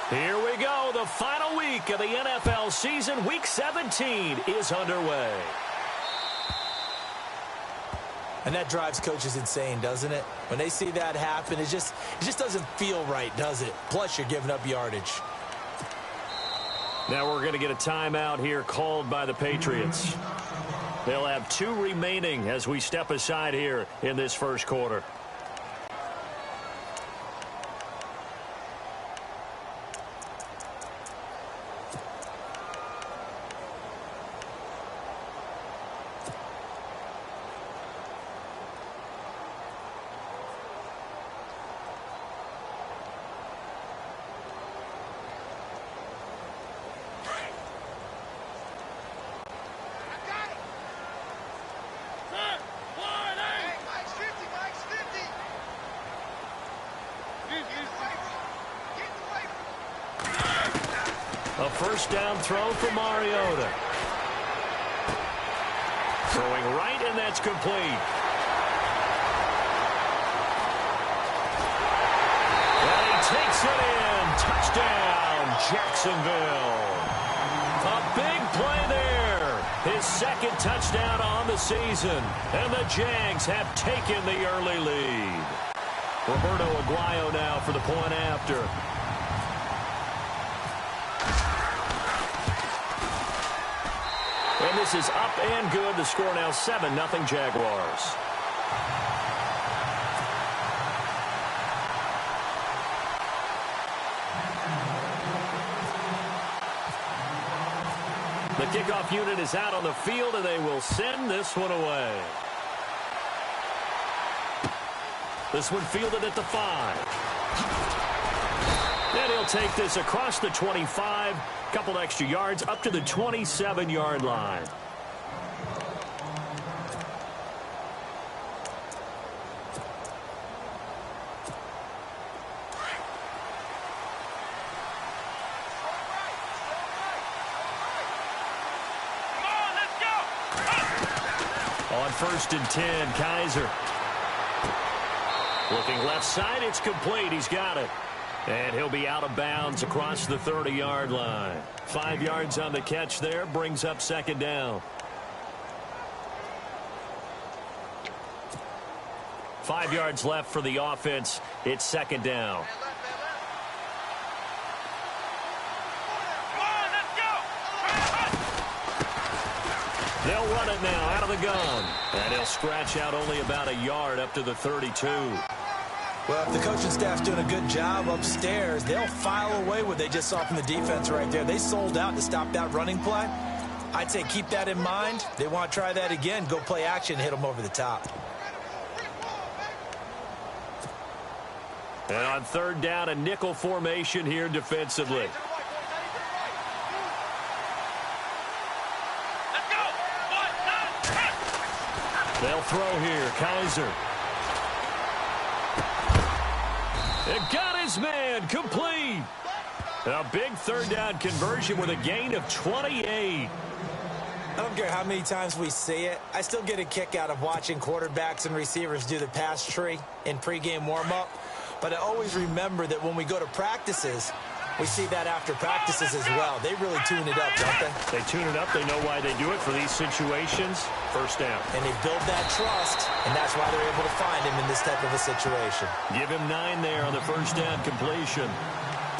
Here we go. The final week of the NFL season. Week 17 is underway. And that drives coaches insane, doesn't it? When they see that happen, it just doesn't feel right, does it? Plus, you're giving up yardage. Now we're going to get a timeout here called by the Patriots. They'll have 2 remaining as we step aside here in this first quarter. A first down throw for Mariota. Throwing right, and that's complete. And he takes it in. Touchdown, Jacksonville. A big play there. His second touchdown on the season. And the Jags have taken the early lead. Roberto Aguayo now for the point after. And this is up and good. The score now 7-0 Jaguars. The kickoff unit is out on the field, and they will send this one away. This one fielded at the 5. And he'll take this across the 25. Couple extra yards up to the 27-yard line. On 1st and 10, Kaiser. Looking left side, it's complete. He's got it. And he'll be out of bounds across the 30-yard line. 5 yards on the catch there, brings up second down. 5 yards left for the offense. It's second down. They'll run it now out of the gun. And he'll scratch out only about a yard up to the 32. Well, if the coaching staff's doing a good job upstairs, they'll file away what they just saw from the defense right there. They sold out to stop that running play. I'd say keep that in mind. They want to try that again. Go play action, hit them over the top. And on 3rd down, a nickel formation here defensively. They'll throw here. Kaiser. It got his man complete. A big 3rd down conversion with a gain of 28. I don't care how many times we see it. I still get a kick out of watching quarterbacks and receivers do the pass tree in pregame warm-up. But I always remember that when we go to practices, we see that after practices as well. They really tune it up, don't they? They tune it up. They know why they do it for these situations. First down. And they build that trust, and that's why they're able to find him in this type of a situation. Give him 9 there on the first down completion.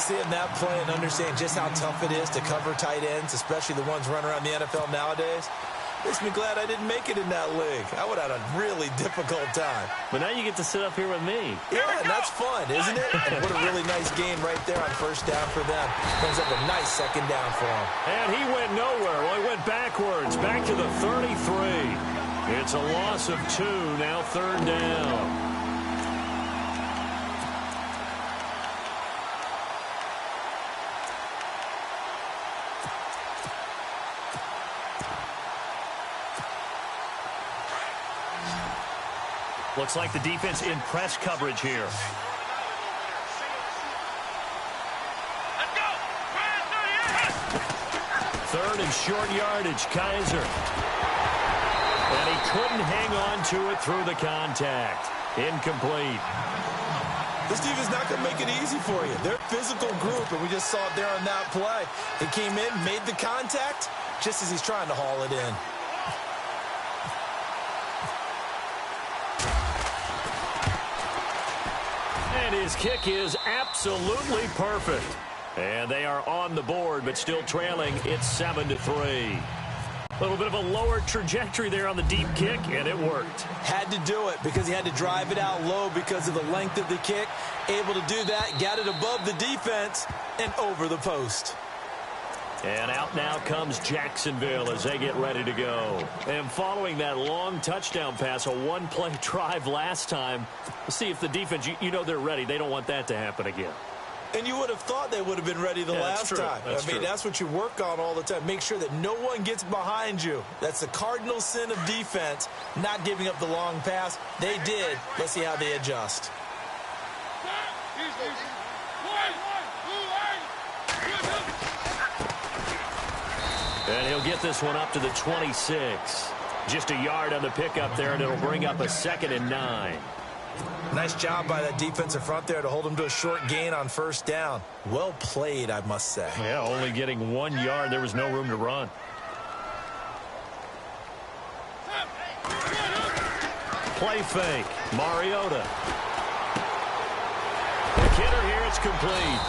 Seeing that play and understanding just how tough it is to cover tight ends, especially the ones running around the NFL nowadays, makes me glad I didn't make it in that league. I would have had a really difficult time. But now you get to sit up here with me. Yeah, and that's fun, isn't it? And what a really nice game right there on first down for them. Brings up a nice second down for him. And he went nowhere. Well, he went backwards, back to the 33. It's a loss of 2, now 3rd down. Looks like the defense in press coverage here. Third and short yardage, Kaiser. And he couldn't hang on to it through the contact. Incomplete. This defense is not going to make it easy for you. They're a physical group, and we just saw it there on that play. He came in, made the contact, just as he's trying to haul it in. And his kick is absolutely perfect. And they are on the board, but still trailing. It's 7-3. A little bit of a lower trajectory there on the deep kick, and it worked. Had to do it because he had to drive it out low because of the length of the kick. Able to do that, got it above the defense, and over the post. And out now comes Jacksonville as they get ready to go. And following that long touchdown pass, a one-play drive last time, we'll see if the defense, you know they're ready. They don't want that to happen again. And you would have thought they would have been ready the last time. I mean, that's what you work on all the time. Make sure that no one gets behind you. That's the cardinal sin of defense, not giving up the long pass. They did. Let's see how they adjust. And he'll get this one up to the 26. Just a yard on the pickup there, and it'll bring up a 2nd and 9. Nice job by that defensive front there to hold him to a short gain on first down. Well played, I must say. Yeah, only getting 1 yard. There was no room to run. Play fake. Mariota. The kidder here, it's complete.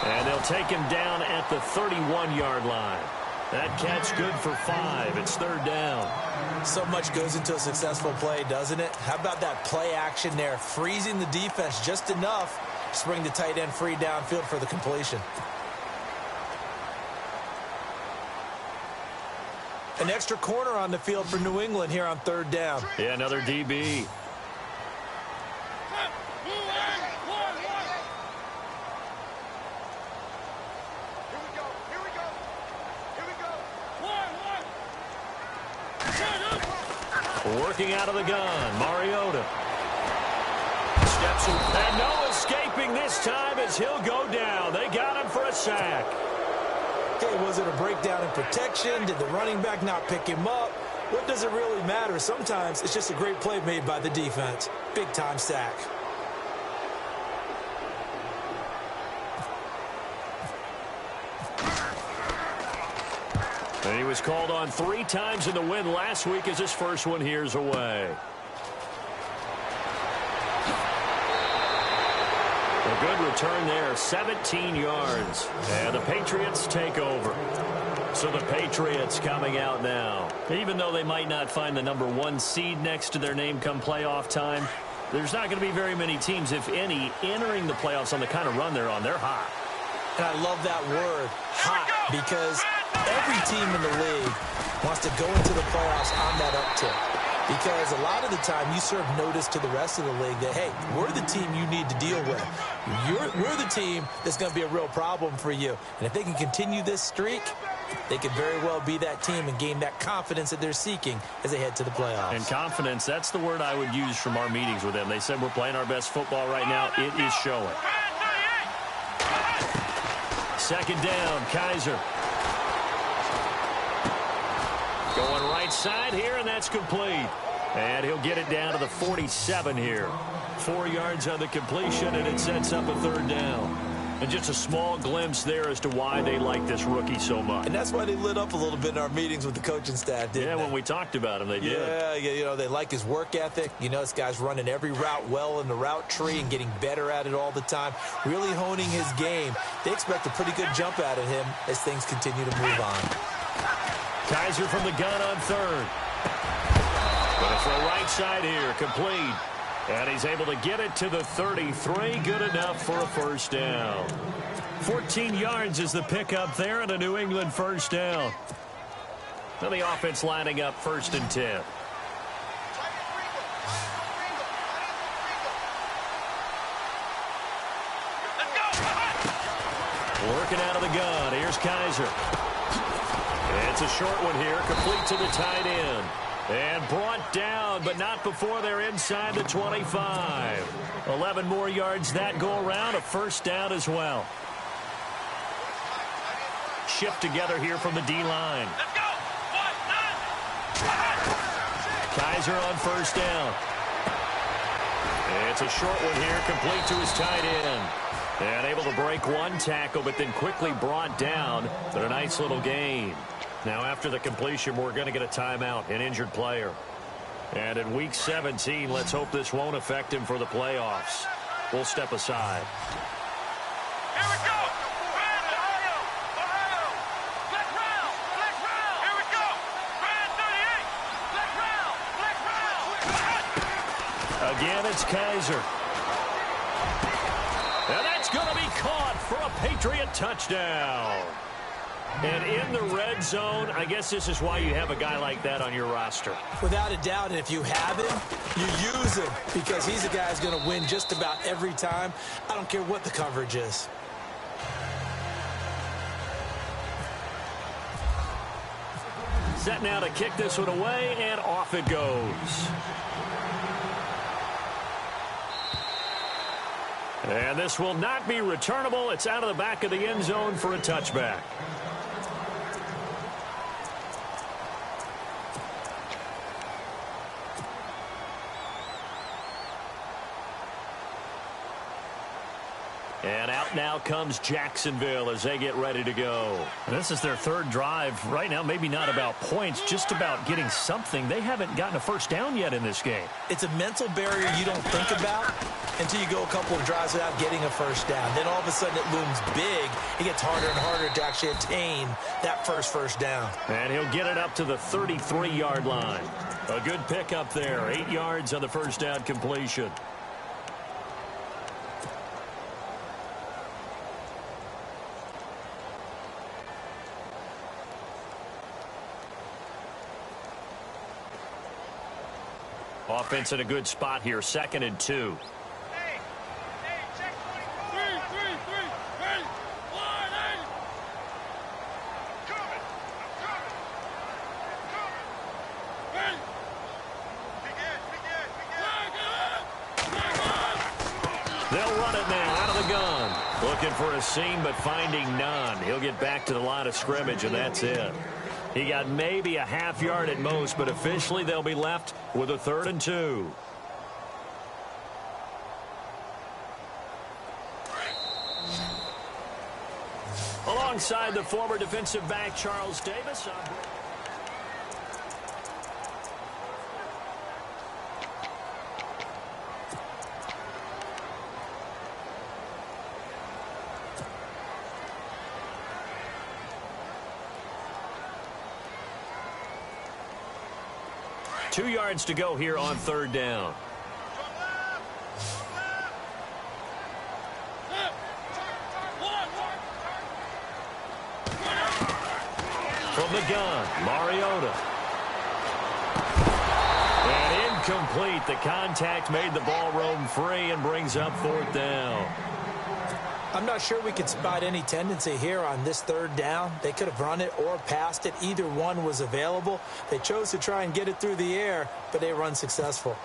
And they'll take him down at the 31-yard line. That catch good for 5. It's 3rd down. So much goes into a successful play, doesn't it? How about that play action there, freezing the defense just enough to bring the tight end free downfield for the completion. An extra corner on the field for New England here on 3rd down. Yeah, another DB. Working out of the gun, Mariota. Steps in, and no escaping this time as he'll go down. They got him for a sack. Okay, was it a breakdown in protection? Did the running back not pick him up? What does it really matter? Sometimes it's just a great play made by the defense. Big-time sack. And he was called on 3 times in the win last week as his first one here's away. A good return there, 17 yards. And the Patriots take over. So the Patriots coming out now. Even though they might not find the #1 seed next to their name come playoff time, there's not going to be very many teams, if any, entering the playoffs on the kind of run they're on. They're hot. And I love that word, hot, because every team in the league wants to go into the playoffs on that uptick. Because a lot of the time you serve notice to the rest of the league that, hey, we're the team you need to deal with. We're the team that's going to be a real problem for you. And if they can continue this streak, they could very well be that team and gain that confidence that they're seeking as they head to the playoffs. And confidence, that's the word I would use from our meetings with them. They said we're playing our best football right now. It is showing. 2nd down, Kaiser. Going right side here, and that's complete. And he'll get it down to the 47 here. 4 yards on the completion, and it sets up a 3rd down. And just a small glimpse there as to why they like this rookie so much. And that's why they lit up a little bit in our meetings with the coaching staff, didn't they? Yeah, when we talked about him, they did. Yeah, you know, they like his work ethic. You know, this guy's running every route well in the route tree and getting better at it all the time, really honing his game. They expect a pretty good jump out of him as things continue to move on. Kaiser from the gun on 3rd. Going to throw right side here, complete. And he's able to get it to the 33. Good enough for a 1st down. 14 yards is the pickup there and a New England 1st down. Now the offense lining up 1st and 10. Working out of the gun. Here's Kaiser. It's a short one here, complete to the tight end. And brought down, but not before they're inside the 25. 11 more yards that go around, a 1st down as well. Shift together here from the D-line. Kaiser on 1st down. It's a short one here, complete to his tight end. And able to break one tackle, but then quickly brought down. But a nice little gain. Now, after the completion, we're going to get a timeout, an injured player. And in Week 17, let's hope this won't affect him for the playoffs. We'll step aside. Here we go. Ohio. Black round. Here we go. Brand 38. Black round. Again, it's Kaiser. And that's going to be caught for a Patriot touchdown. And in the red zone, I guess this is why you have a guy like that on your roster. Without a doubt, and if you have him, you use him because he's a guy who's going to win just about every time. I don't care what the coverage is. Set now to kick this one away, and off it goes. And this will not be returnable. It's out of the back of the end zone for a touchback. And out now comes Jacksonville as they get ready to go. And this is their third drive. Right now, maybe not about points, just about getting something. They haven't gotten a first down yet in this game. It's a mental barrier you don't think about until you go a couple of drives without getting a first down. Then all of a sudden it looms big. It gets harder and harder to actually attain that first down. And he'll get it up to the 33-yard line. A good pickup there. 8 yards on the first down completion. Offense in a good spot here, 2nd and 2. Hey, check 24. 3, ready, line, hey. Coming. Ready. Begin. They'll run it now out of the gun. Looking for a seam, but finding none. He'll get back to the line of scrimmage, and that's it. He got maybe a half yard at most, but officially they'll be left with a 3rd and 2. Alongside the former defensive back, Charles Davis. Two yards to go here on 3rd down. From the gun, Mariota. And incomplete. The contact made the ball roam free and brings up 4th down. I'm not sure we could spot any tendency here on this 3rd down. They could have run it or passed it. Either one was available. They chose to try and get it through the air, but they were unsuccessful.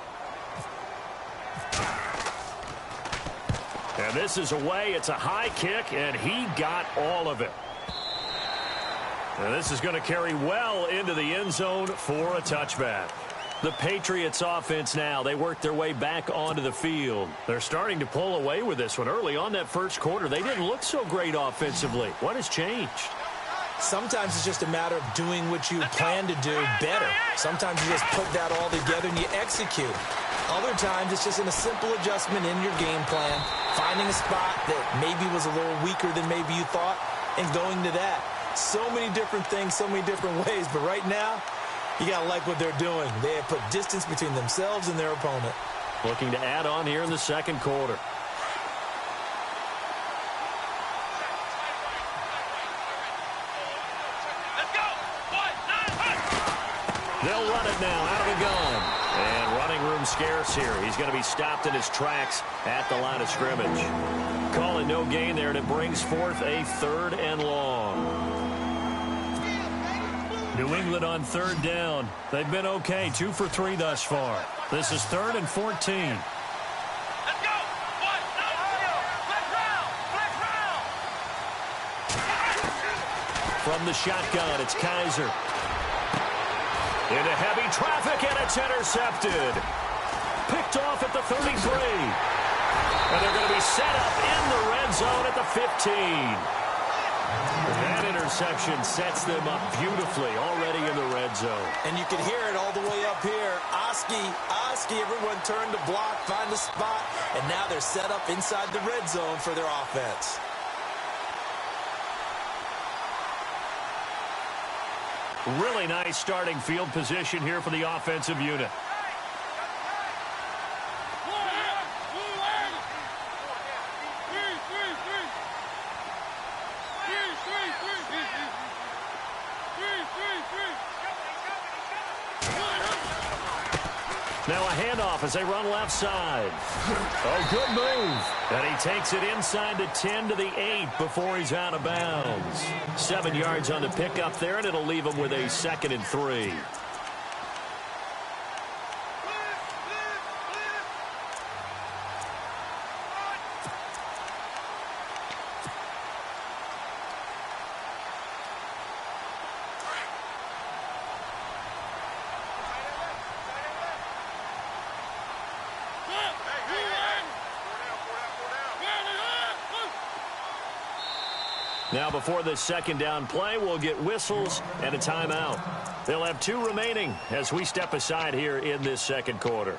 And this is away. It's a high kick, and he got all of it. And this is going to carry well into the end zone for a touchback. The Patriots offense now, they work their way back onto the field. They're starting to pull away with this one. Early on that first quarter, they didn't look so great offensively. What has changed? Sometimes it's just a matter of doing what you plan to do better. Sometimes you just put that all together and you execute. Other times it's just in a simple adjustment in your game plan, finding a spot that maybe was a little weaker than maybe you thought, and going to that. So many different things, so many different ways, but right now, you got to like what they're doing. They have put distance between themselves and their opponent. Looking to add on here in the 2nd quarter. Let's go. 1, 9, They'll run it now out of the gun. And running room scarce here. He's going to be stopped in his tracks at the line of scrimmage. Call it no gain there, and it brings forth a 3rd and long. New England on 3rd down. They've been okay, 2 for 3 thus far. This is 3rd and 14. Let's go. 1, 9, black round. From the shotgun, it's Kaiser. Into heavy traffic, and it's intercepted. picked off at the 33. And they're going to be set up in the red zone at the 15. That interception sets them up beautifully already in the red zone. And you can hear it all the way up here. Oski, everyone turned to block, find the spot, and now they're set up inside the red zone for their offense. Really nice starting field position here for the offensive unit. Now a handoff as they run left side. Oh, good move. And he takes it inside the 10 to the 8 before he's out of bounds. 7 yards on the pickup there, and it'll leave him with a 2nd and 3. Now before this second down play, we'll get whistles and a timeout. They'll have 2 remaining as we step aside here in this second quarter.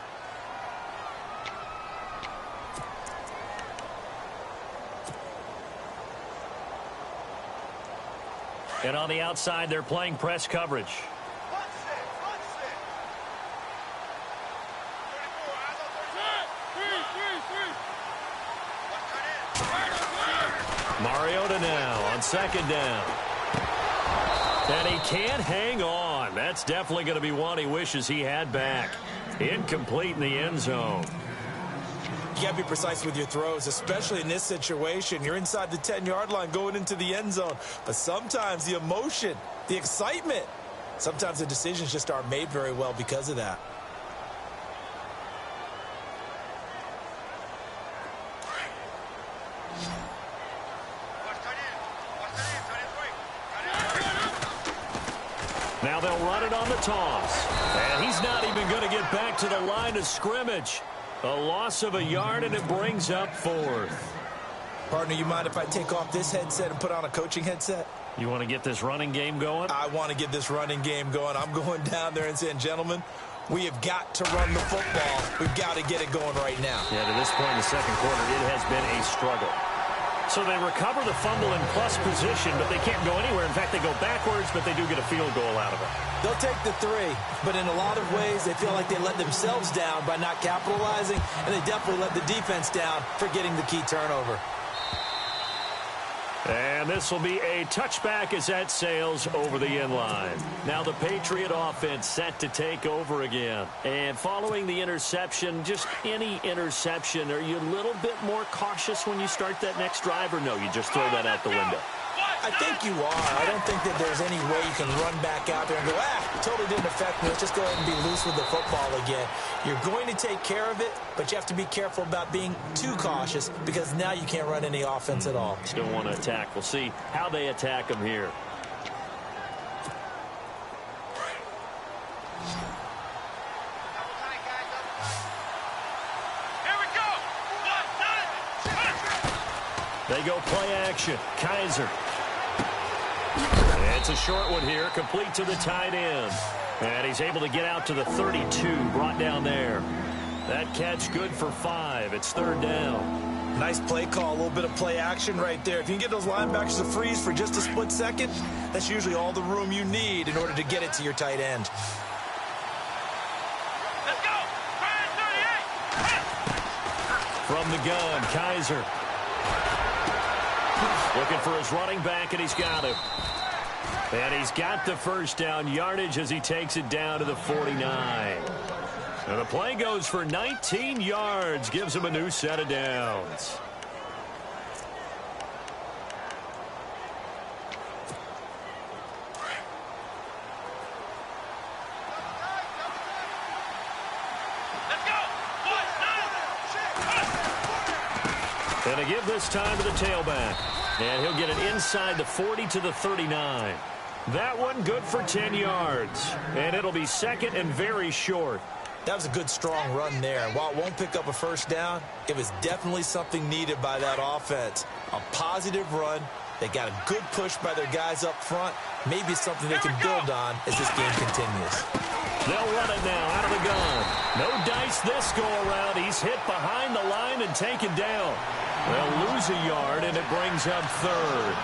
And on the outside, they're playing press coverage. Mariota now on second down. And he can't hang on. That's definitely going to be one he wishes he had back. Incomplete in the end zone. You got to be precise with your throws, especially in this situation. You're inside the 10-yard line going into the end zone. But sometimes the emotion, the excitement, sometimes the decisions just aren't made very well because of that. Now they'll run it on the toss. And he's not even going to get back to the line of scrimmage. A loss of a yard, and it brings up 4th. Partner, you mind if I take off this headset and put on a coaching headset? You want to get this running game going? I want to get this running game going. I'm going down there and saying, gentlemen, we have got to run the football. We've got to get it going right now. Yeah, to this point in the second quarter, it has been a struggle. So they recover the fumble in plus position, but they can't go anywhere. In fact, they go backwards, but they do get a field goal out of it. They'll take the 3, but in a lot of ways, they feel like they let themselves down by not capitalizing, and they definitely let the defense down for getting the key turnover. And this will be a touchback as that sails over the end line. Now the Patriot offense set to take over again. And following the interception, just any interception, are you a little bit more cautious when you start that next drive, or no, you just throw that out the window? I think you are. I don't think that there's any way you can run back out there and go, it totally didn't affect me. Let's just go ahead and be loose with the football again. You're going to take care of it, but you have to be careful about being too cautious because now you can't run any offense at all. Still want to attack. We'll see how they attack them here. They go play action. Kaiser. It's a short one here, complete to the tight end. And he's able to get out to the 32, brought down there. That catch good for 5. It's 3rd down. Nice play call, a little bit of play action right there. If you can get those linebackers to freeze for just a split second, that's usually all the room you need in order to get it to your tight end. Let's go! 38! From the gun, Kaiser. Looking for his running back, and he's got him. And he's got the first down yardage as he takes it down to the 49. And the play goes for 19 yards, gives him a new set of downs. And they give this time to the tailback. And he'll get it inside the 40 to the 39. That one good for 10 yards. And it'll be 2nd and very short. That was a good, strong run there. While it won't pick up a first down, it was definitely something needed by that offense. A positive run. They got a good push by their guys up front. Maybe something they can build on as this game continues. They'll run it now out of the gun. No dice this go-around. He's hit behind the line and taken down. They'll lose a yard, and it brings up third.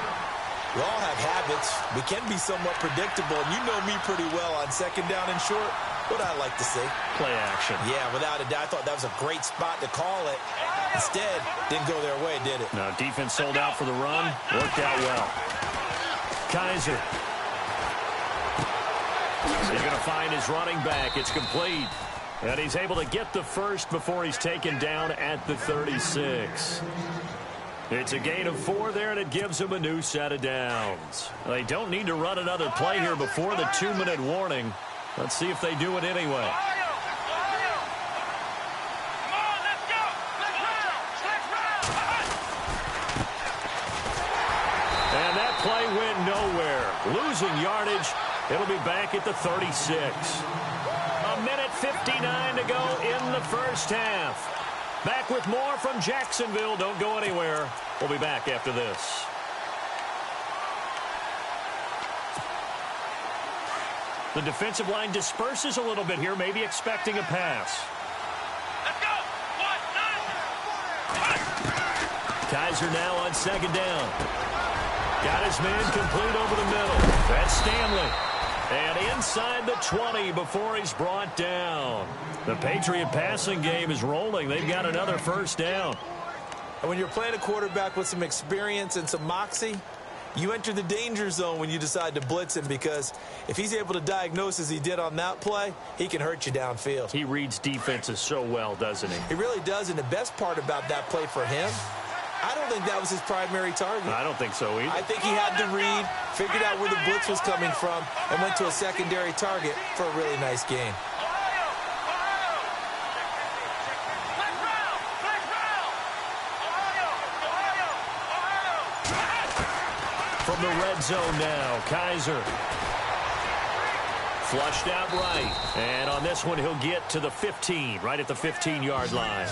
We all have habits. We can be somewhat predictable, and you know me pretty well on second down and short. What I like to see. Play action. Yeah, without a doubt. I thought that was a great spot to call it. Instead, didn't go their way, did it? No, defense sold out for the run. Worked out well. Kaiser. He's going to find his running back. It's complete. And he's able to get the first before he's taken down at the 36. It's a gain of 4 there, and it gives him a new set of downs. They don't need to run another play here before the 2-minute warning. Let's see if they do it anyway. And that play went nowhere. Losing yardage. It'll be back at the 36. A minute 59 to go in the first half. Back with more from Jacksonville. Don't go anywhere. We'll be back after this. The defensive line disperses a little bit here, maybe expecting a pass. Let's go. 1, 9. Kaiser now on second down. Got his man complete over the middle. That's Stanley. And inside the 20 before he's brought down. The Patriot passing game is rolling. They've got another first down. And when you're playing a quarterback with some experience and some moxie, you enter the danger zone when you decide to blitz him, because if he's able to diagnose as he did on that play, he can hurt you downfield. He reads defenses so well, doesn't he? He really does, and the best part about that play for him, I don't think that was his primary target. I don't think so either. I think he had to read, figured out where the blitz was coming from, and went to a secondary target for a really nice gain. From the red zone now, Kaiser. Flushed out right. And on this one, he'll get to the 15, right at the 15-yard line.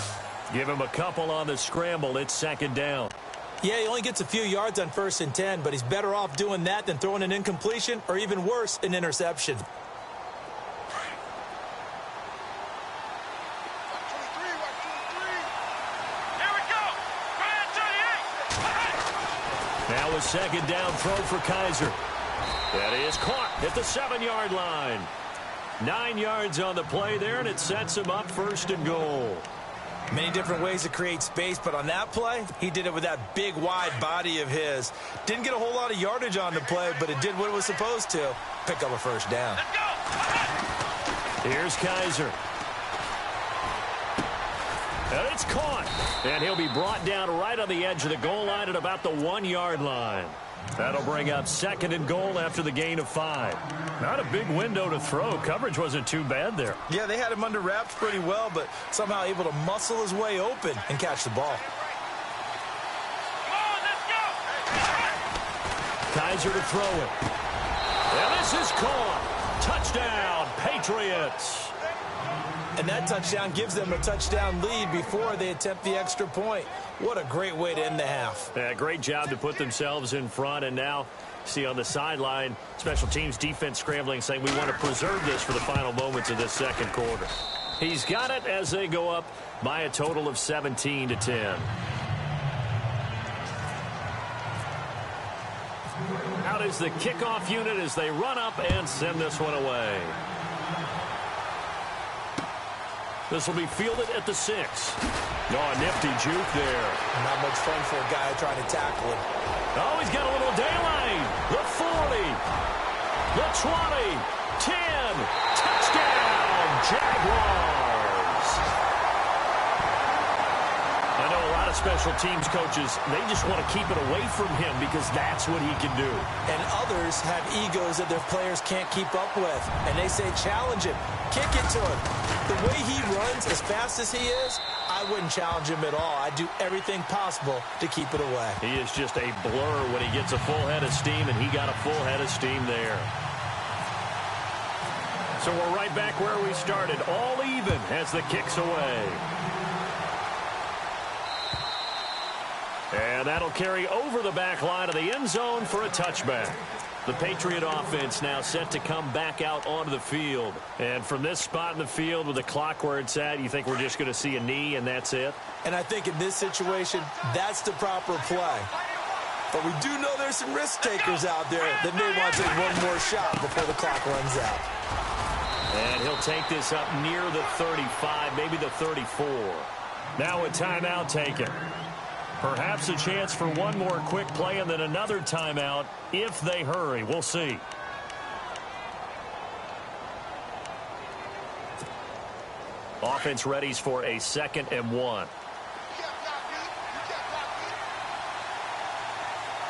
Give him a couple on the scramble. It's second down. Yeah, he only gets a few yards on 1st and 10, but he's better off doing that than throwing an incompletion or, even worse, an interception. Now a second down throw for Kaiser. That is caught at the 7-yard line. 9 yards on the play there, and it sets him up 1st and goal. Many different ways to create space, but on that play, he did it with that big, wide body of his. Didn't get a whole lot of yardage on the play, but it did what it was supposed to. Pick up a first down. Here's Kaiser. And it's caught. And he'll be brought down right on the edge of the goal line at about the 1-yard line. That'll bring up 2nd and goal after the gain of 5. Not a big window to throw. Coverage wasn't too bad there. Yeah, they had him under wraps pretty well, but somehow able to muscle his way open and catch the ball. Kaiser to throw it. And this is caught. Touchdown, Patriots. And that touchdown gives them a touchdown lead before they attempt the extra point. What a great way to end the half. Yeah, great job to put themselves in front. And now, see on the sideline, special teams defense scrambling, saying we want to preserve this for the final moments of this second quarter. He's got it as they go up by a total of 17-10. Out is the kickoff unit as they run up and send this one away. This will be fielded at the 6. Oh, nifty juke there. Not much fun for a guy trying to tackle him. Oh, he's got a little daylight. The 40. The 20. 10. Touchdown, Jaguars. I know a lot of special teams coaches, they just want to keep it away from him because that's what he can do. And others have egos that their players can't keep up with. And they say, challenge him. Kick it to him. The way he runs, as fast as he is, I wouldn't challenge him at all. I'd do everything possible to keep it away. He is just a blur when he gets a full head of steam, and he got a full head of steam there. So we're right back where we started, all even as the kick's away. And that'll carry over the back line of the end zone for a touchback. The Patriot offense now set to come back out onto the field. And from this spot in the field with the clock where it's at, you think we're just going to see a knee and that's it? And I think in this situation, that's the proper play. But we do know there's some risk takers out there that may want to take one more shot before the clock runs out. And he'll take this up near the 35, maybe the 34. Now a timeout taken. Perhaps a chance for one more quick play and then another timeout if they hurry. We'll see. Offense readies for a 2nd and 1.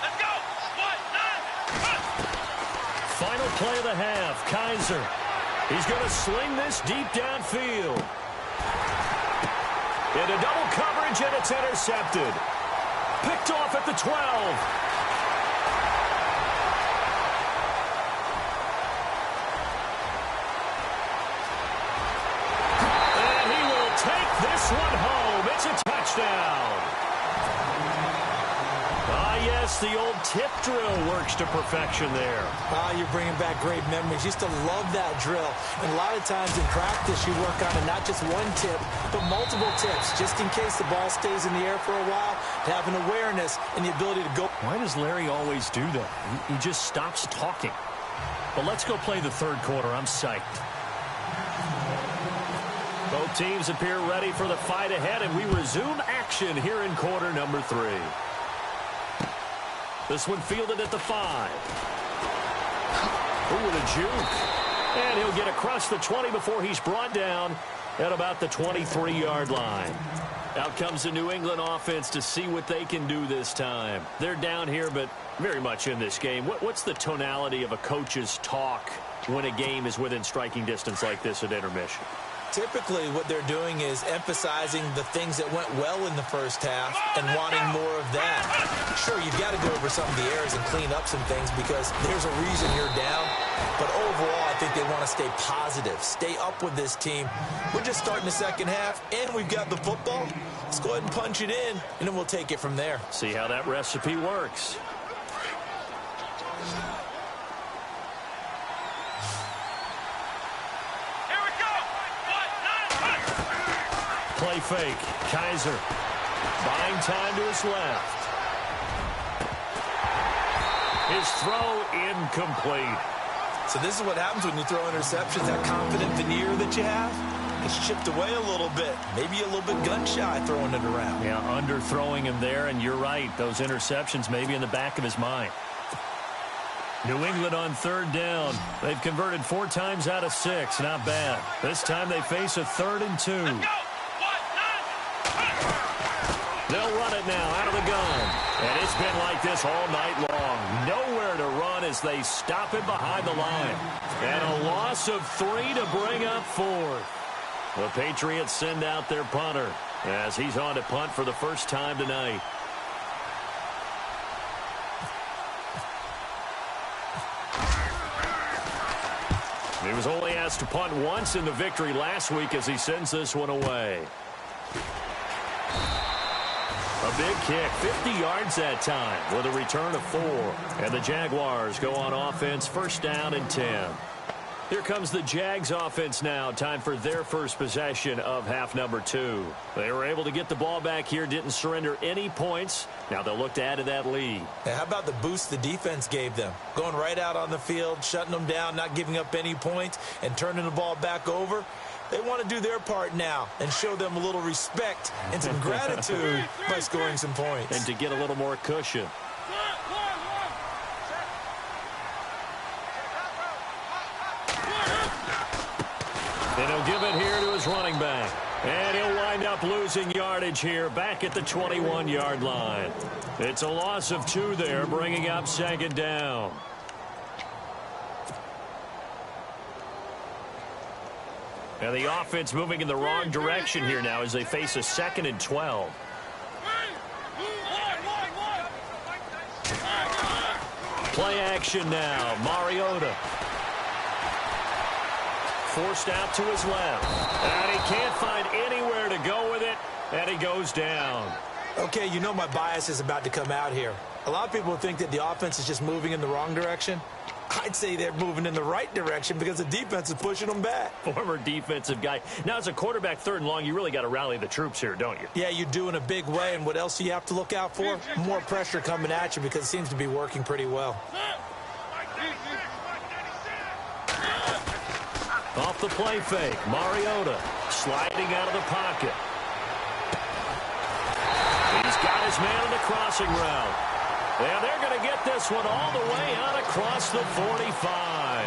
Let's go. 1, 9, 1. Final play of the half. Kaiser. He's going to sling this deep downfield. Into double coverage, and it's intercepted. Picked off at the 12. And he will take this one home. It's a touchdown. Yes, the old tip drill works to perfection there. You're bringing back great memories. Used to love that drill. And a lot of times in practice, you work on it, not just one tip, but multiple tips, just in case the ball stays in the air for a while, to have an awareness and the ability to go. Why does Larry always do that? He just stops talking. But let's go play the third quarter. I'm psyched. Both teams appear ready for the fight ahead, and we resume action here in quarter number 3. This one fielded at the 5. Ooh, with a juke. And he'll get across the 20 before he's brought down at about the 23-yard line. Out comes the New England offense to see what they can do this time. They're down here, but very much in this game. What's the tonality of a coach's talk when a game is within striking distance like this at intermission? Typically, what they're doing is emphasizing the things that went well in the first half and wanting more of that. Sure, you've got to go over some of the errors and clean up some things because there's a reason you're down. But overall, I think they want to stay positive, stay up with this team. We're just starting the second half, and we've got the football. Let's go ahead and punch it in, and then we'll take it from there. See how that recipe works. Play fake. Kaiser buying time to his left. His throw incomplete. So this is what happens when you throw interceptions. That confident veneer that you have, it's chipped away a little bit. Maybe a little bit gun-shy throwing it around. Yeah, underthrowing him there, and you're right. Those interceptions may be in the back of his mind. New England on 3rd down. They've converted 4 times out of 6. Not bad. This time they face a 3rd and 2. They'll run it now out of the gun. And it's been like this all night long. Nowhere to run as they stop him behind the line. And a loss of 3 to bring up 4th. The Patriots send out their punter as he's on to punt for the first time tonight. He was only asked to punt once in the victory last week as he sends this one away. A big kick, 50 yards that time with a return of 4. And the Jaguars go on offense, 1st down and 10. Here comes the Jags offense now. Time for their first possession of half number 2. They were able to get the ball back here, didn't surrender any points. Now they'll look to add to that lead. Now, how about the boost the defense gave them? Going right out on the field, shutting them down, not giving up any points, and turning the ball back over. They want to do their part now and show them a little respect and some gratitude by scoring some points. And to get a little more cushion. And he'll give it here to his running back. And he'll wind up losing yardage here back at the 21-yard line. It's a loss of 2 there, bringing up 2nd down. And the offense moving in the wrong direction here now as they face a 2nd and 12. Play action now. Mariota forced out to his left. And he can't find anywhere to go with it, and he goes down. Okay, you know my bias is about to come out here. A lot of people think that the offense is just moving in the wrong direction. I'd say they're moving in the right direction because the defense is pushing them back. Former defensive guy. Now, as a quarterback, 3rd and long, you really got to rally the troops here, don't you? Yeah, you do in a big way. And what else do you have to look out for? More pressure coming at you because it seems to be working pretty well. Off the play fake, Mariota sliding out of the pocket. He's got his man on the crossing route. And they're going to get this one all the way out across the 45.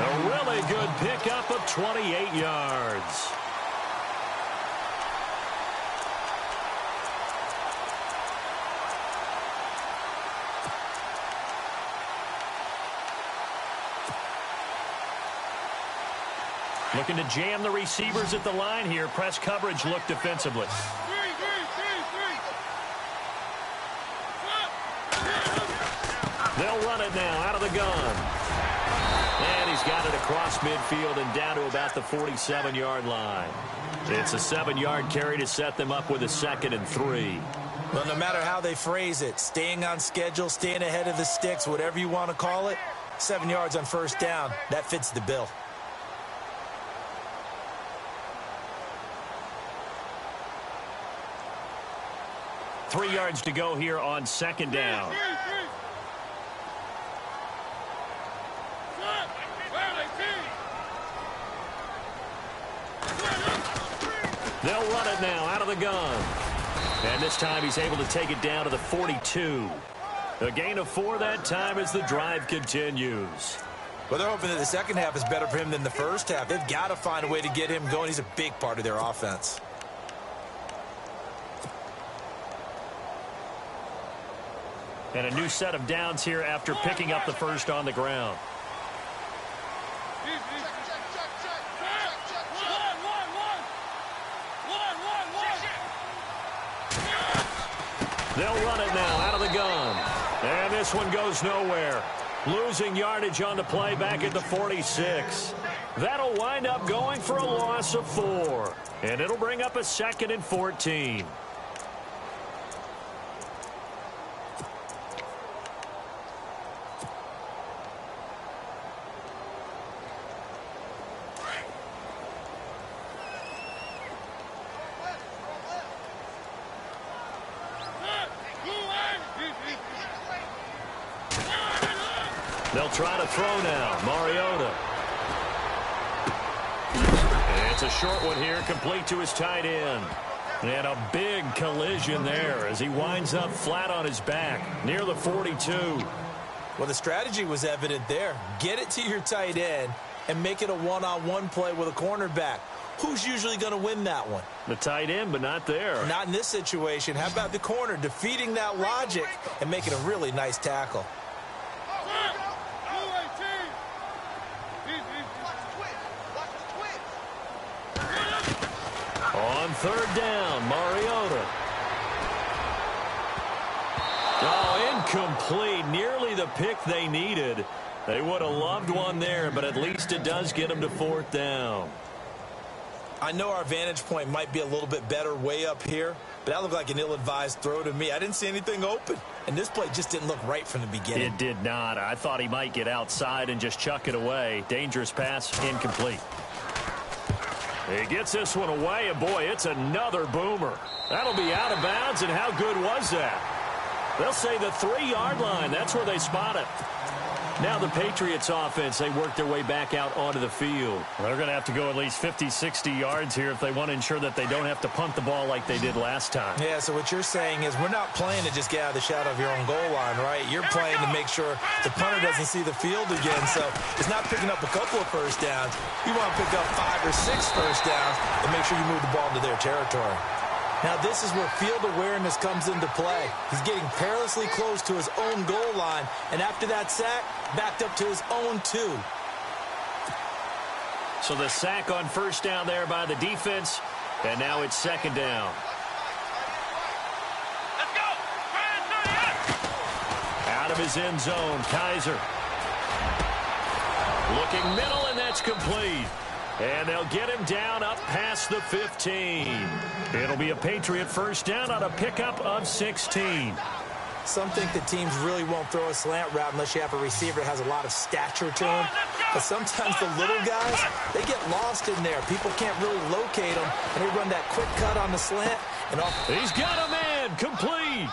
A really good pickup of 28 yards. Looking to jam the receivers at the line here. Press coverage look defensively. They'll run it now out of the gun. And he's got it across midfield and down to about the 47-yard line. It's a 7-yard carry to set them up with a 2nd and 3. Well, no matter how they phrase it, staying on schedule, staying ahead of the sticks, whatever you want to call it, 7 yards on 1st down, that fits the bill. Three yards to go here on 2nd down. They'll run it now out of the gun. And this time he's able to take it down to the 42. A gain of 4 that time as the drive continues. Well, they're hoping that the second half is better for him than the first half. They've got to find a way to get him going. He's a big part of their offense. And a new set of downs here after picking up the first on the ground. They'll run it now out of the gun. And this one goes nowhere. Losing yardage on the play back at the 46. That'll wind up going for a loss of 4. And it'll bring up a 2nd and 14. They'll try to throw now. Mariota. And it's a short one here, complete to his tight end. And a big collision there as he winds up flat on his back near the 42. Well, the strategy was evident there. Get it to your tight end and make it a one-on-one play with a cornerback. Who's usually going to win that one? The tight end, but not there. Not in this situation. How about the corner defeating that logic and making a really nice tackle? On 3rd down, Mariota. Oh, incomplete. Nearly the pick they needed. They would have loved one there, but at least it does get them to 4th down. I know our vantage point might be a little bit better way up here, but that looked like an ill-advised throw to me. I didn't see anything open, and this play just didn't look right from the beginning. It did not. I thought he might get outside and just chuck it away. Dangerous pass, incomplete. He gets this one away, and boy, it's another boomer. That'll be out of bounds, and how good was that? They'll say the 3-yard line. That's where they spot it. Now the Patriots offense, they work their way back out onto the field. They're going to have to go at least 50, 60 yards here if they want to ensure that they don't have to punt the ball like they did last time. Yeah, so what you're saying is we're not playing to just get out of the shadow of your own goal line, right? You're playing to make sure the punter doesn't see the field again. So it's not picking up a couple of first downs. You want to pick up 5 or 6 first downs and make sure you move the ball into their territory. Now, this is where field awareness comes into play. He's getting perilously close to his own goal line, and after that sack, backed up to his own 2. So the sack on first down there by the defense, and now it's 2nd down. Let's go! Out of his end zone, Kaiser. Looking middle, and that's complete. And they'll get him down up past the 15. It'll be a Patriot first down on a pickup of 16. Some think the teams really won't throw a slant route unless you have a receiver that has a lot of stature to him. But sometimes the little guys, they get lost in there. People can't really locate them, and they run that quick cut on the slant. And off. He's got a man, complete.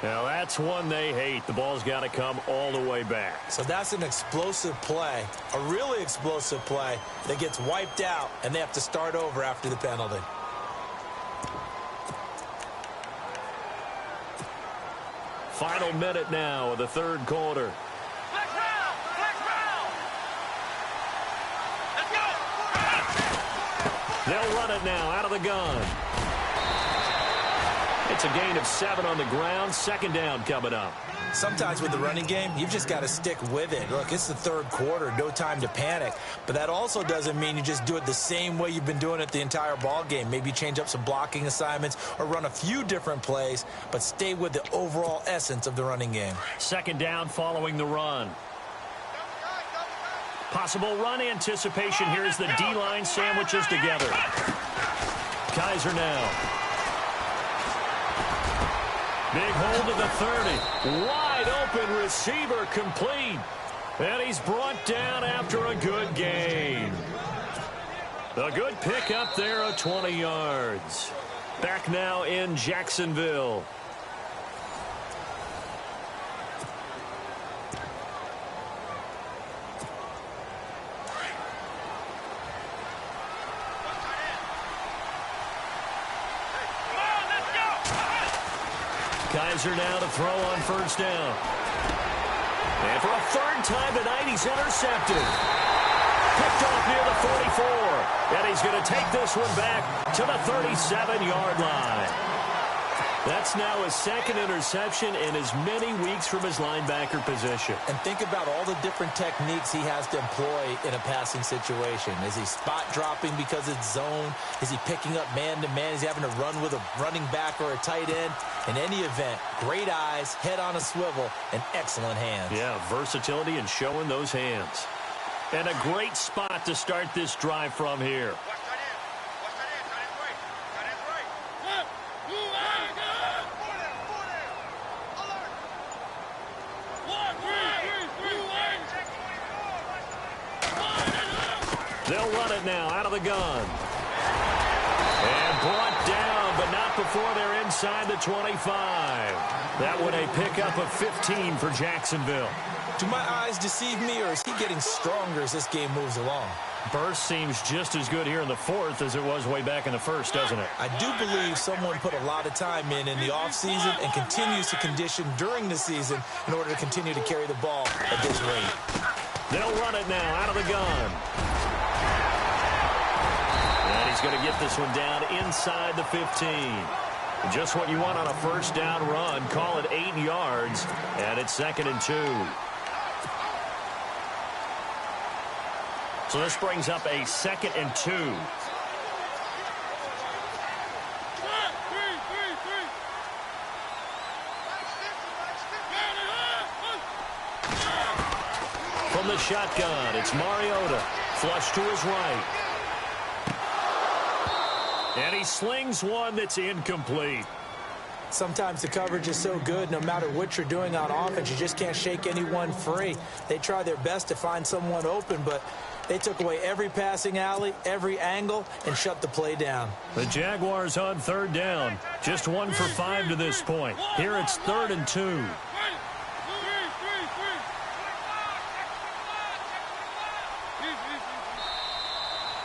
Now, that's one they hate. The ball's got to come all the way back. So that's an explosive play, a really explosive play that gets wiped out, and they have to start over after the penalty. Final minute now of the third quarter. Let's round. Let's go. They'll run it now out of the gun. It's a gain of 7 on the ground. Second down coming up. Sometimes with the running game, you've just got to stick with it. Look, it's the third quarter, no time to panic. But that also doesn't mean you just do it the same way you've been doing it the entire ball game. Maybe change up some blocking assignments or run a few different plays, but stay with the overall essence of the running game. Second down following the run. Possible run anticipation here as the D-line sandwiches together. Kaiser now. Big hold of the 30. Wide open receiver complete. And he's brought down after a good gain. A good pick up there of 20 yards. Back now in Jacksonville. Kaiser now to throw on first down. And for a third time tonight, he's intercepted. Picked off near the 44. And he's going to take this one back to the 37-yard line. That's now his second interception in as many weeks from his linebacker position. And think about all the different techniques he has to employ in a passing situation. Is he spot dropping because it's zone? Is he picking up man-to-man? Is he having to run with a running back or a tight end? In any event, great eyes, head on a swivel, and excellent hands. Yeah, versatility and showing those hands. And a great spot to start this drive from here. They'll run it now out of the gun. And brought down, but not before they're inside the 25. That one a pickup of 15 for Jacksonville. Do my eyes deceive me, or is he getting stronger as this game moves along? Burst seems just as good here in the fourth as it was way back in the first, doesn't it? I do believe someone put a lot of time in the offseason and continues to condition during the season in order to continue to carry the ball at this rate. They'll run it now out of the gun. And he's going to get this one down inside the 15. Just what you want on a first down run. Call it 8 yards, and it's 2nd and 2. So this brings up a 2nd and 2. From the shotgun, it's Mariota. Flush to his right. And he slings one that's incomplete. Sometimes the coverage is so good, no matter what you're doing on offense, you just can't shake anyone free. They try their best to find someone open, but they took away every passing alley, every angle, and shut the play down. The Jaguars on third down. Just 1 for 5 to this point. Here it's 3rd and 2.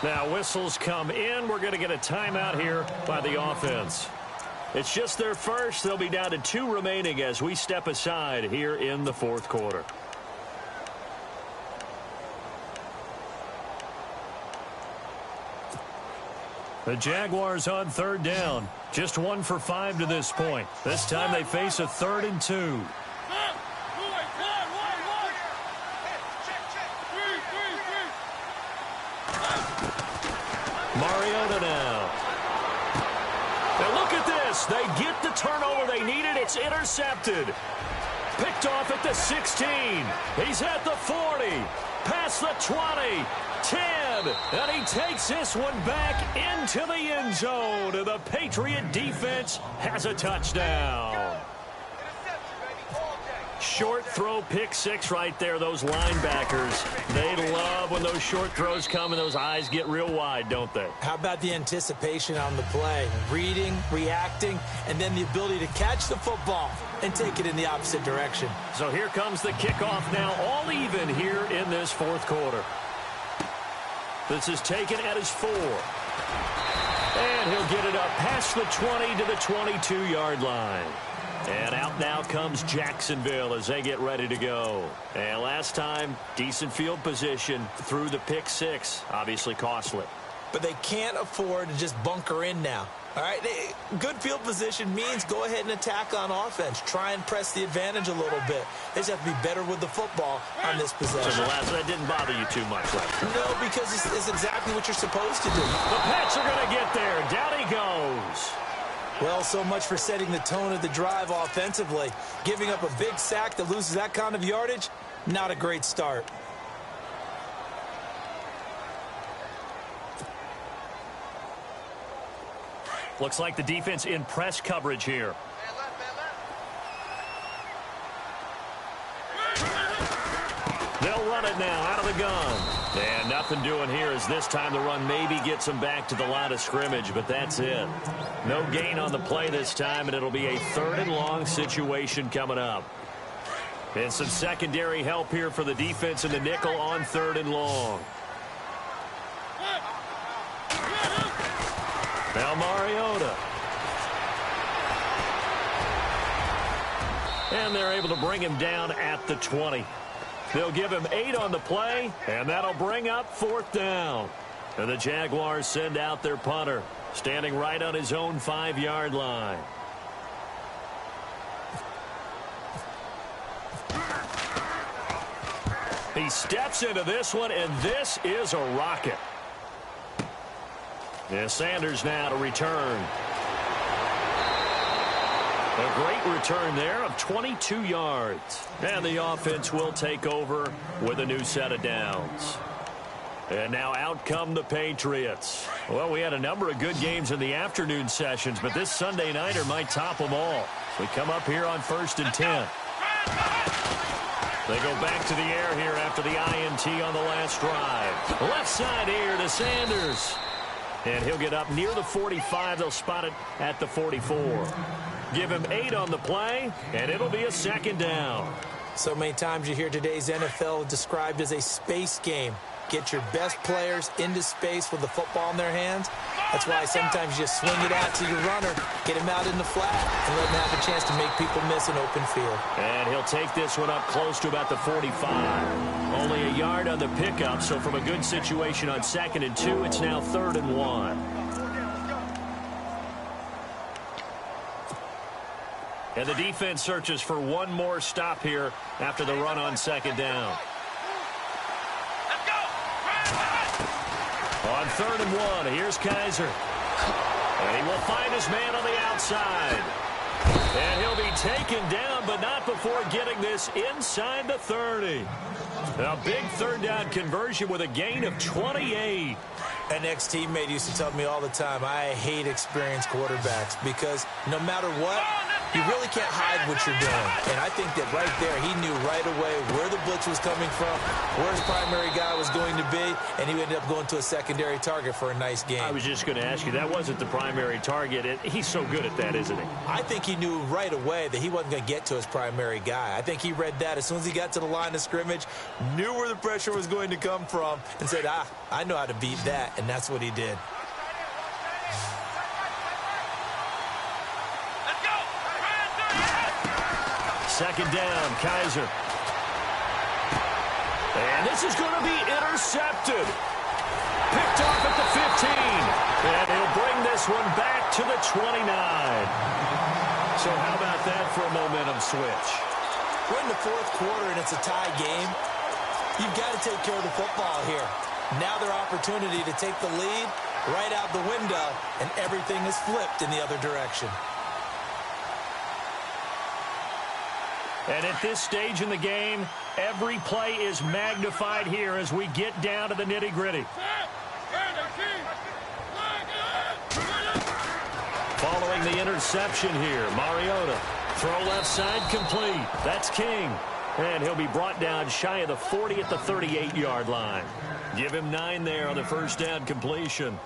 Now whistles come in. We're going to get a timeout here by the offense. It's just their first. They'll be down to 2 remaining as we step aside here in the fourth quarter. The Jaguars on third down. Just 1 for 5 to this point. This time they face a 3rd and 2. Mariota now. And look at this. They get the turnover they needed. It's intercepted. Picked off at the 16. He's at the 40. Past the 20, 10, and he takes this one back into the end zone. And the Patriot defense has a touchdown. Short throw, pick six right there. Those linebackers, they love when those short throws come and those eyes get real wide, don't they? How about the anticipation on the play? Reading, reacting, and then the ability to catch the football and take it in the opposite direction. So here comes the kickoff now, all even here in this fourth quarter. This is taken at his 4. And he'll get it up past the 20 to the 22-yard line. And out now comes Jacksonville as they get ready to go. And last time, decent field position through the pick six. Obviously costly. But they can't afford to just bunker in now. All right, good field position means go ahead and attack on offense. Try and press the advantage a little bit. They just have to be better with the football on this possession. So that didn't bother you too much, right? No, because it's exactly what you're supposed to do. The Pats are going to get there. Down he goes. Well, so much for setting the tone of the drive offensively. Giving up a big sack that loses that kind of yardage, not a great start. Looks like the defense in press coverage here. They'll run it now out of the gun. And nothing doing here as this time the run maybe gets them back to the line of scrimmage, but that's it. No gain on the play this time, and it'll be a 3rd and long situation coming up. And some secondary help here for the defense in the nickel on 3rd and long. Now Mariota. And they're able to bring him down at the 20. They'll give him 8 on the play, and that'll bring up 4th down. And the Jaguars send out their punter, standing right on his own 5-yard line. He steps into this one, and this is a rocket. Yeah, Sanders now to return. A great return there of 22 yards. And the offense will take over with a new set of downs. And now out come the Patriots. Well, we had a number of good games in the afternoon sessions, but this Sunday nighter might top them all. We come up here on 1st and 10. They go back to the air here after the INT on the last drive. Left side here to Sanders. And he'll get up near the 45. They'll spot it at the 44. Give him 8 on the play, and it'll be a 2nd down. So many times you hear today's NFL described as a space game. Get your best players into space with the football in their hands. That's why sometimes you just swing it out to your runner, get him out in the flat, and let him have a chance to make people miss an open field. And he'll take this one up close to about the 45. Only a yard on the pickup, so from a good situation on 2nd and 2, it's now 3rd and 1. And the defense searches for one more stop here after the run on 2nd down. On 3rd and 1, here's Kaiser. And he will find his man on the outside. And he'll be taken down, but not before getting this inside the 30. A big 3rd down conversion with a gain of 28. An ex-teammate used to tell me all the time, I hate experienced quarterbacks because no matter what, you really can't hide what you're doing. And I think that right there, he knew right away where the blitz was coming from, where his primary guy was going to be, and he ended up going to a secondary target for a nice game. I was just going to ask you, that wasn't the primary target. He's so good at that, isn't he? I think he knew right away that he wasn't going to get to his primary guy. I think he read that as soon as he got to the line of scrimmage, knew where the pressure was going to come from, and said, I know how to beat that, and that's what he did. Second down, Kaiser. And this is going to be intercepted. Picked off at the 15. And he'll bring this one back to the 29. So how about that for a momentum switch? We're in the 4th quarter and it's a tie game. You've got to take care of the football here. Now their opportunity to take the lead right out the window, and everything is flipped in the other direction. And at this stage in the game, every play is magnified here as we get down to the nitty-gritty. Following the interception here, Mariota. Throw left side complete. That's King. And he'll be brought down shy of the 40 at the 38-yard line. Give him 9 there on the first down completion.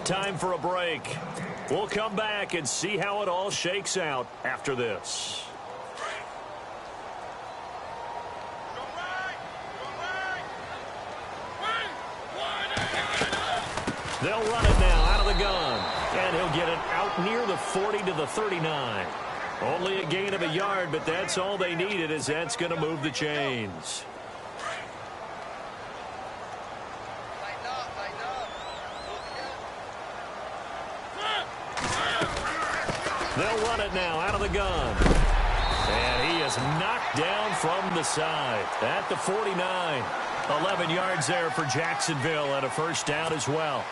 Time for a break. We'll come back and see how it all shakes out after this. They'll run it now out of the gun. And he'll get it out near the 40 to the 39. Only a gain of a yard, but that's all they needed, as that's going to move the chains. They'll run it now out of the gun. And he is knocked down from the side at the 49. 11 yards there for Jacksonville and a first down as well.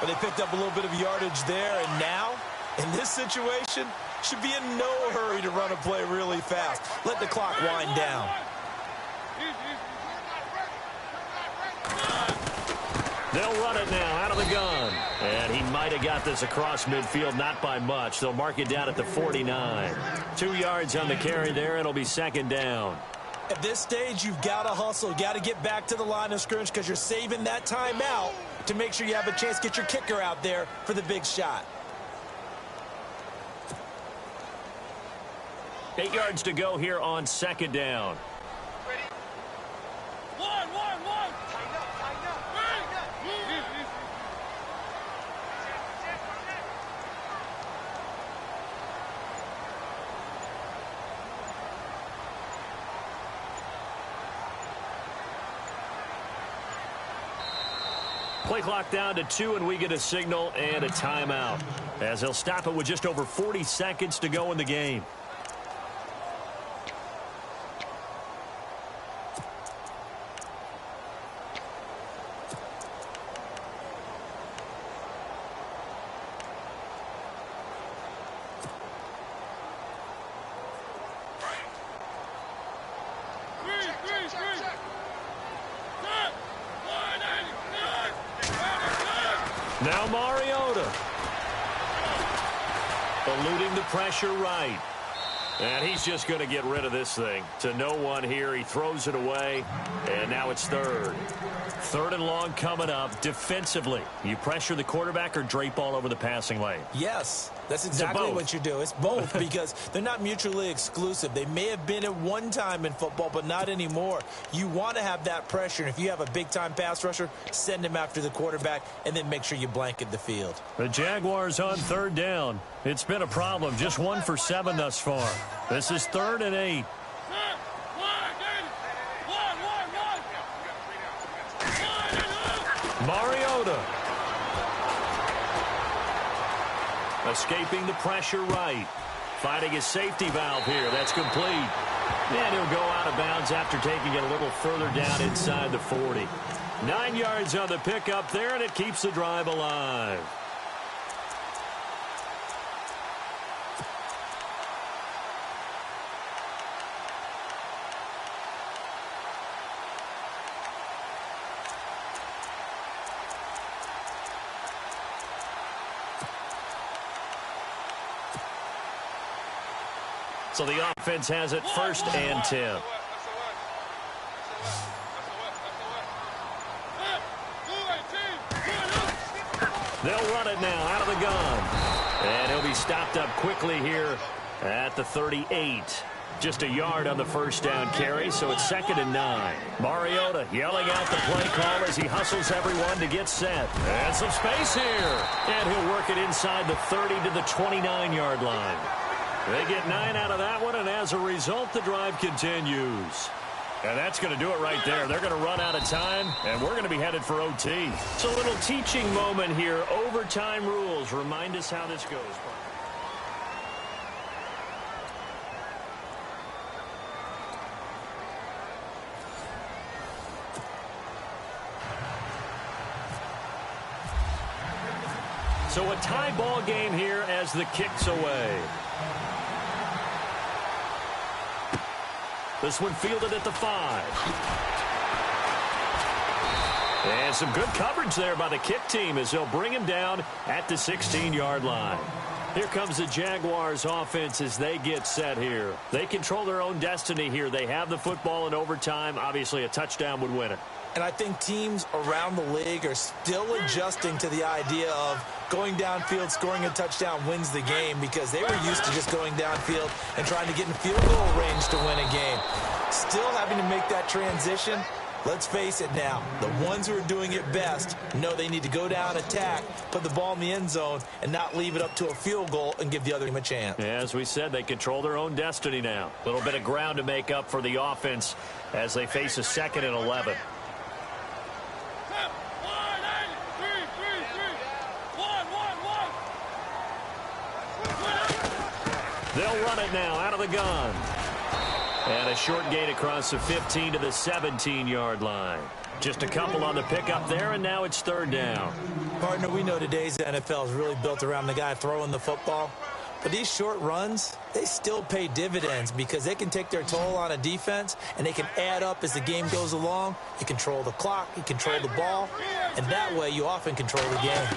But they picked up a little bit of yardage there, and now, in this situation, should be in no hurry to run a play really fast. Let the clock wind down. They'll run it now out of the gun. And he might have got this across midfield, not by much. They'll mark it down at the 49. 2 yards on the carry there. It'll be second down. At this stage, you've got to hustle. Got to get back to the line of scrimmage because you're saving that timeout to make sure you have a chance to get your kicker out there for the big shot. 8 yards to go here on second down. Play clock down to 2, and we get a signal and a timeout, as they'll stop it with just over 40 seconds to go in the game. Now Mariota. Eluding the pressure right. And he's just going to get rid of this thing. To no one here. He throws it away. And now it's third. Third and long coming up. Defensively, you pressure the quarterback or drape all over the passing lane? Yes, that's exactly what you do. It's both because they're not mutually exclusive. They may have been at one time in football, but not anymore. You want to have that pressure. And if you have a big-time pass rusher, send him after the quarterback and then make sure you blanket the field. The Jaguars on third down. It's been a problem. Just 1 for 7 thus far. This is 3rd and 8. Mariota. Escaping the pressure right. Finding his safety valve here. That's complete. And he'll go out of bounds after taking it a little further down inside the 40. 9 yards on the pickup there, and it keeps the drive alive. So the offense has it 1st and 10. They'll run it now out of the gun. And he'll be stopped up quickly here at the 38. Just a yard on the first down carry, so it's 2nd and 9. Mariota yelling out the play call as he hustles everyone to get set. And some space here. And he'll work it inside the 30 to the 29-yard line. They get 9 out of that one, and as a result, the drive continues. And that's going to do it right there. They're going to run out of time, and we're going to be headed for OT. It's a little teaching moment here. Overtime rules. Remind us how this goes. So a tie ball game here as the kick's away. This one fielded at the 5. And some good coverage there by the kick team as they'll bring him down at the 16-yard line. Here comes the Jaguars offense as they get set here. They control their own destiny here. They have the football in overtime. Obviously, a touchdown would win it. And I think teams around the league are still adjusting to the idea of going downfield, scoring a touchdown wins the game, because they were used to just going downfield and trying to get in field goal range to win a game. Still having to make that transition. Let's face it now, the ones who are doing it best know they need to go down, attack, put the ball in the end zone, and not leave it up to a field goal and give the other team a chance. As we said, they control their own destiny now. A little bit of ground to make up for the offense as they face a 2nd and 11. They'll run it now out of the gun. And a short gain across the 15 to the 17-yard line. Just a couple on the pickup there, and now it's 3rd down. Partner, we know today's NFL is really built around the guy throwing the football. But these short runs, they still pay dividends because they can take their toll on a defense, and they can add up as the game goes along. You control the clock, you control the ball, and that way you often control the game.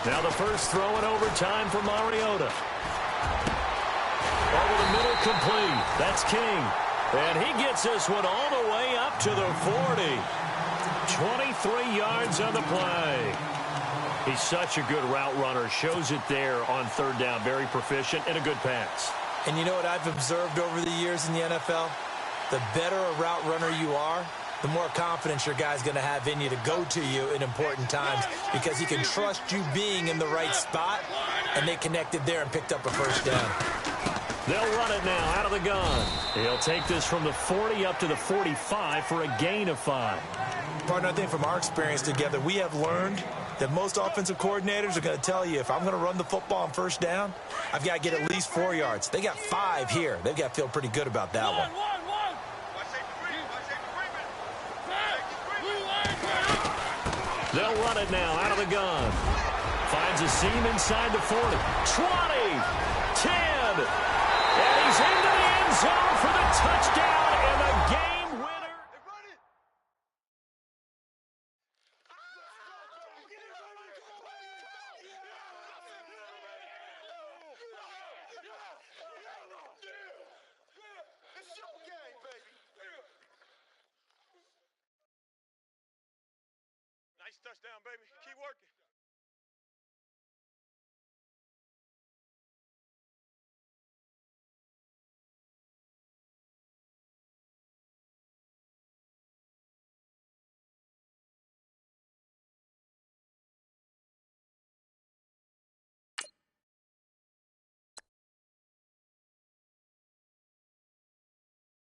Now the first throw in overtime for Mariota. Over the middle, complete. That's King. And he gets this one all the way up to the 40. 23 yards on the play. He's such a good route runner. Shows it there on 3rd down. Very proficient and a good pass. And you know what I've observed over the years in the NFL? The better a route runner you are, the more confidence your guy's going to have in you to go to you in important times, because he can trust you being in the right spot, and they connected there and picked up a 1st down. They'll run it now out of the gun. He'll take this from the 40 up to the 45 for a gain of 5. Partner, I think from our experience together, we have learned that most offensive coordinators are going to tell you, if I'm going to run the football on 1st down, I've got to get at least 4 yards. They got 5 here. They've got to feel pretty good about that one. They'll run it now out of the gun. Finds a seam inside the 40. 20. 10. And he's into the end zone for the touchdown and the game winner. Nice touchdown, baby. Keep working.